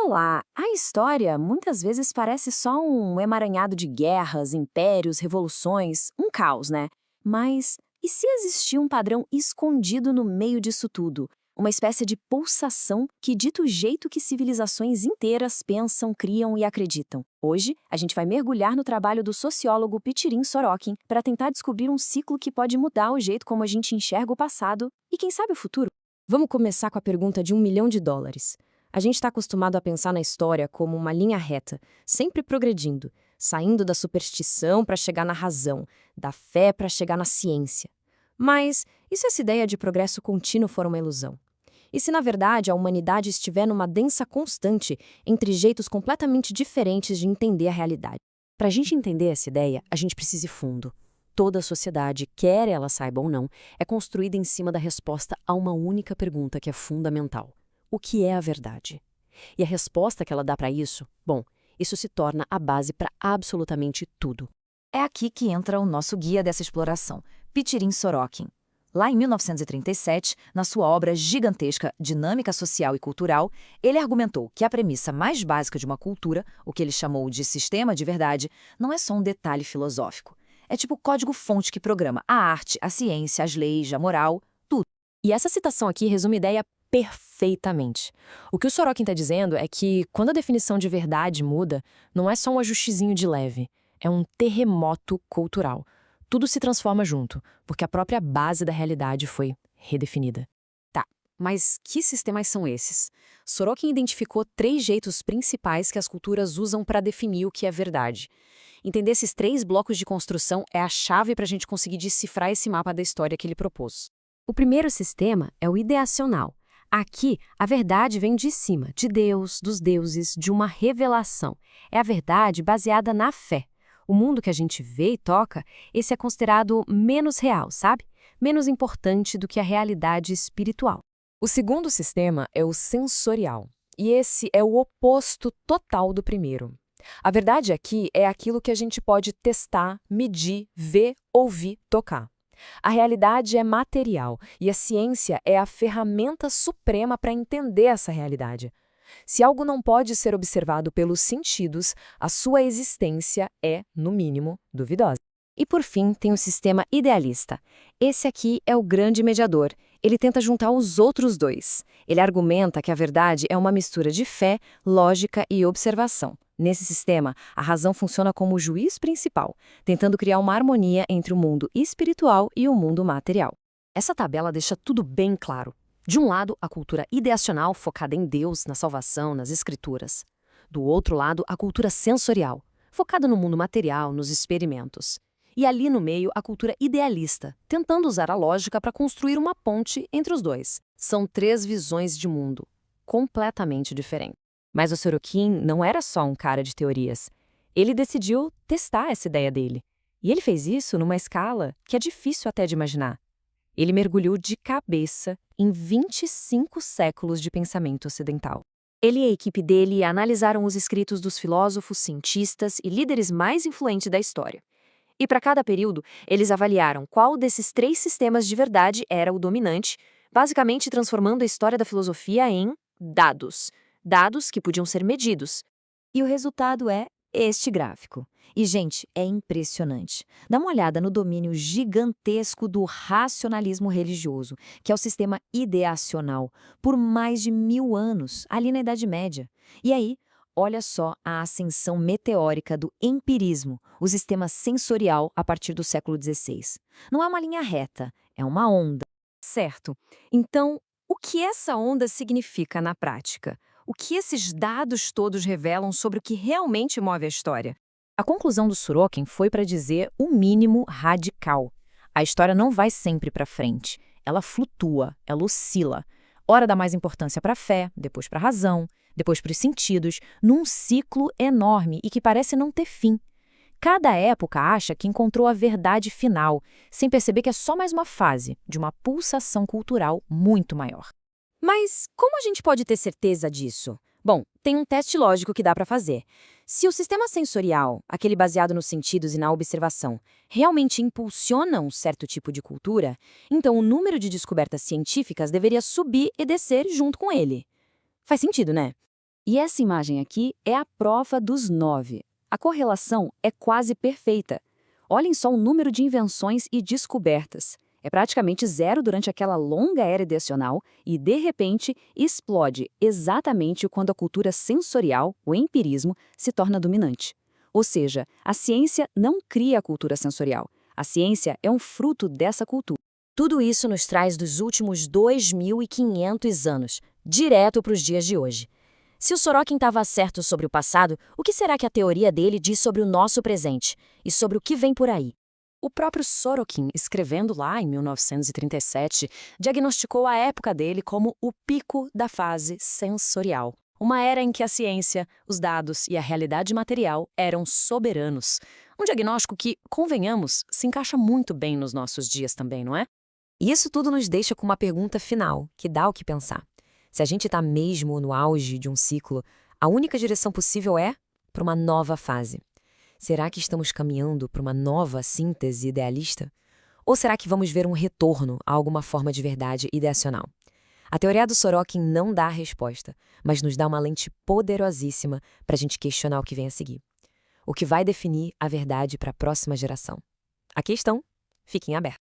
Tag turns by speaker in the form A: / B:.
A: Olá! A história muitas vezes parece só um emaranhado de guerras, impérios, revoluções, um caos, né? Mas e se existir um padrão escondido no meio disso tudo? Uma espécie de pulsação que dita o jeito que civilizações inteiras pensam, criam e acreditam. Hoje, a gente vai mergulhar no trabalho do sociólogo Pitirim Sorokin para tentar descobrir um ciclo que pode mudar o jeito como a gente enxerga o passado e, quem sabe, o futuro.
B: Vamos começar com a pergunta de US$ 1 milhão. A gente está acostumado a pensar na história como uma linha reta, sempre progredindo, saindo da superstição para chegar na razão, da fé para chegar na ciência. Mas e se essa ideia de progresso contínuo for uma ilusão? E se, na verdade, a humanidade estiver numa dança constante entre jeitos completamente diferentes de entender a realidade? Para a gente entender essa ideia, a gente precisa ir fundo. Toda a sociedade, quer ela saiba ou não, é construída em cima da resposta a uma única pergunta que é fundamental: o que é a verdade? E a resposta que ela dá para isso, bom, isso se torna a base para absolutamente tudo.
C: É aqui que entra o nosso guia dessa exploração, Pitirim Sorokin. Lá em 1937, na sua obra gigantesca Dinâmica Social e Cultural, ele argumentou que a premissa mais básica de uma cultura, o que ele chamou de sistema de verdade, não é só um detalhe filosófico. É tipo o código-fonte que programa a arte, a ciência, as leis, a moral, tudo.
B: E essa citação aqui resume a ideia perfeitamente. O que o Sorokin está dizendo é que, quando a definição de verdade muda, não é só um ajustezinho de leve, é um terremoto cultural. Tudo se transforma junto, porque a própria base da realidade foi redefinida.
A: Tá, mas que sistemas são esses? Sorokin identificou 3 jeitos principais que as culturas usam para definir o que é verdade. Entender esses 3 blocos de construção é a chave para a gente conseguir decifrar esse mapa da história que ele propôs.
B: O primeiro sistema é o ideacional. Aqui, a verdade vem de cima, de Deus, dos deuses, de uma revelação. É a verdade baseada na fé. O mundo que a gente vê e toca, esse é considerado menos real, sabe? Menos importante do que a realidade espiritual.
A: O segundo sistema é o sensorial, e esse é o oposto total do primeiro. A verdade aqui é aquilo que a gente pode testar, medir, ver, ouvir, tocar. A realidade é material e a ciência é a ferramenta suprema para entender essa realidade. Se algo não pode ser observado pelos sentidos, a sua existência é, no mínimo, duvidosa.
B: E por fim, tem o sistema idealista. Esse aqui é o grande mediador. Ele tenta juntar os outros dois. Ele argumenta que a verdade é uma mistura de fé, lógica e observação. Nesse sistema, a razão funciona como o juiz principal, tentando criar uma harmonia entre o mundo espiritual e o mundo material.
A: Essa tabela deixa tudo bem claro. De um lado, a cultura ideacional focada em Deus, na salvação, nas escrituras. Do outro lado, a cultura sensorial, focada no mundo material, nos experimentos. E ali no meio, a cultura idealista, tentando usar a lógica para construir uma ponte entre os dois. São 3 visões de mundo, completamente diferentes. Mas o Sorokin não era só um cara de teorias. Ele decidiu testar essa ideia dele. E ele fez isso numa escala que é difícil até de imaginar. Ele mergulhou de cabeça em 25 séculos de pensamento ocidental. Ele e a equipe dele analisaram os escritos dos filósofos, cientistas e líderes mais influentes da história. E para cada período, eles avaliaram qual desses 3 sistemas de verdade era o dominante, basicamente transformando a história da filosofia em dados. Dados que podiam ser medidos.
C: E o resultado é este gráfico. E, gente, é impressionante. Dá uma olhada no domínio gigantesco do racionalismo religioso, que é o sistema ideacional, por mais de 1000 anos, ali na Idade Média. E aí, olha só a ascensão meteórica do empirismo, o sistema sensorial a partir do século XVI. Não é uma linha reta, é uma onda.
A: Certo. Então, o que essa onda significa na prática? O que esses dados todos revelam sobre o que realmente move a história?
B: A conclusão do Sorokin foi para dizer o mínimo radical. A história não vai sempre para frente. Ela flutua, ela oscila. Ora dá mais importância para a fé, depois para a razão, depois para os sentidos, num ciclo enorme e que parece não ter fim. Cada época acha que encontrou a verdade final, sem perceber que é só mais uma fase de uma pulsação cultural muito maior.
A: Mas como a gente pode ter certeza disso? Bom, tem um teste lógico que dá para fazer. Se o sistema sensorial, aquele baseado nos sentidos e na observação, realmente impulsiona um certo tipo de cultura, então o número de descobertas científicas deveria subir e descer junto com ele. Faz sentido, né?
D: E essa imagem aqui é a prova dos 9. A correlação é quase perfeita. Olhem só o número de invenções e descobertas. É praticamente zero durante aquela longa era ideacional e, de repente, explode exatamente quando a cultura sensorial, o empirismo, se torna dominante. Ou seja, a ciência não cria a cultura sensorial. A ciência é um fruto dessa cultura.
B: Tudo isso nos traz dos últimos 2.500 anos, direto para os dias de hoje. Se o Sorokin estava certo sobre o passado, o que será que a teoria dele diz sobre o nosso presente e sobre o que vem por aí?
A: O próprio Sorokin, escrevendo lá em 1937, diagnosticou a época dele como o pico da fase sensorial. Uma era em que a ciência, os dados e a realidade material eram soberanos. Um diagnóstico que, convenhamos, se encaixa muito bem nos nossos dias também, não é?
B: E isso tudo nos deixa com uma pergunta final, que dá o que pensar. Se a gente está mesmo no auge de um ciclo, a única direção possível é para uma nova fase. Será que estamos caminhando para uma nova síntese idealista? Ou será que vamos ver um retorno a alguma forma de verdade ideacional? A teoria do Sorokin não dá a resposta, mas nos dá uma lente poderosíssima para a gente questionar o que vem a seguir. O que vai definir a verdade para a próxima geração? Aqui estão, fiquem abertos.